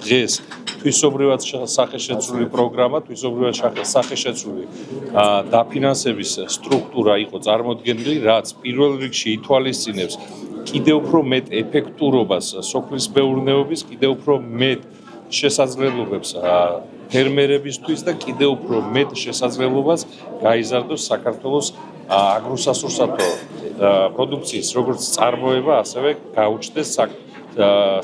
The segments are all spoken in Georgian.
დღეს თვისობრივად სახეშეცვლილი პროგრამა, თვისობრივად სახეშეცვლილი დაფინანსების სტრუქტურა იყო წარმოდგენილი, რაც პირველ რიგში ითვალისწინებს კიდევ უფრო მეტ ეფექტურობას სოფლის მეურნეობის, კიდევ უფრო მეტ შესაძლებლობებს ფერმერებისთვის და კიდევ უფრო მეტ შესაძლებლობას გაიზარდოს საქართველოს აგროსასურსათო პროდუქციის როგორც წარმოება, ასევე გაუჩნდეს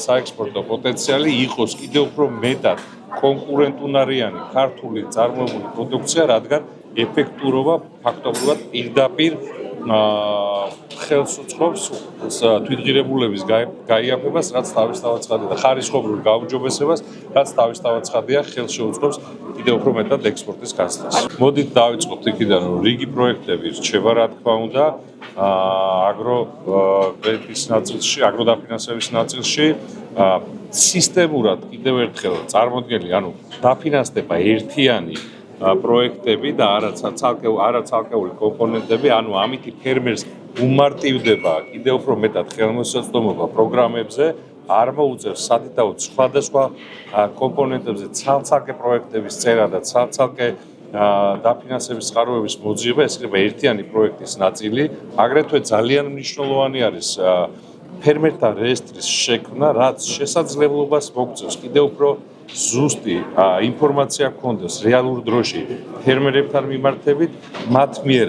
საექსპორტო პოტენციალი, იყოს კიდევ უფრო მეტად კონკურენტუნარიანი ქართული წარმოებული პროდუქცია, რადგან ეფექტურობა ფაქტობრივად პირდაპირ ხელს უწყობს თვითღირებულების გაიაფებას, რაც თავისთავად ცხადია და ხარისხობრივ გაუმჯობესებას, რაც თავისთავად ცხადია, ხელს შეუწყობს კიდევ უფრო მეტად ექსპორტის გაზრდას. მოდით დავიწყოთ იქიდან, რომ რიგი პროექტები რჩება, რა თქმა უნდა, აგროკრედიტის ნაწილში, აგროდაფინანსების ნაწილში, სისტემურად კიდევ ერთხელ წარმოდგენილი, ანუ დაფინანსდება ერთიანი პროექტები და არა ცალკეული კომპონენტები, ანუ ამით ფერმერს უმარტივდება კიდევ უფრო მეტად ხელმისაწვდომობა პროგრამებზე, არ მოუწევს სადიდაოდ სხვადასხვა კომპონენტებზე ცალ-ცალკე პროექტების წერა და ცალ-ცალკე დაფინანსების წყაროების მოძიება, ეს იქნება ერთიანი პროექტის ნაწილი. აგრეთვე ძალიან მნიშვნელოვანი არის ფერმერთა რეესტრის შექმნა, რაც შესაძლებლობას მოგცევს კიდევ უფრო ზუსტი ინფორმაცია გქონდეს რეალურ დროში ფერმერებთან მიმართებით, მათ მიერ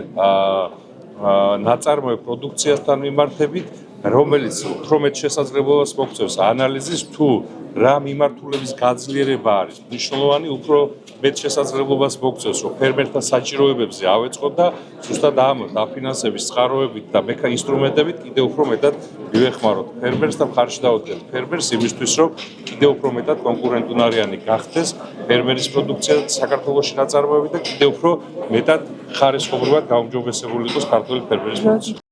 ნაწარმოებ პროდუქციასთან მიმართებით, რომელიც უფრო მეტ შესაძლებლობას მოგცევს ანალიზის თუ რა მიმართულების გაძლიერება არის მნიშვნელოვანი, უფრო მეტ შესაძლებლობას მოგცევს, რომ ფერმერთა საჭიროებებზე ავეწყოთ და ზუსტად ამ დაფინანსების წყაროებით და ინსტრუმენტებით კიდევ უფრო მეტად მივეხმაროთ ფერმერს და მხარში დავუდგეთ ფერმერს იმისთვის, რომ კიდევ უფრო მეტად კონკურენტუნარიანი გახდეს ფერმერის პროდუქცია საქართველოში ნაწარმოები და კიდევ უფრო მეტად ხარისხობრივად გაუმჯობესებული იყოს ქართული ფერმერის პროდუქცია.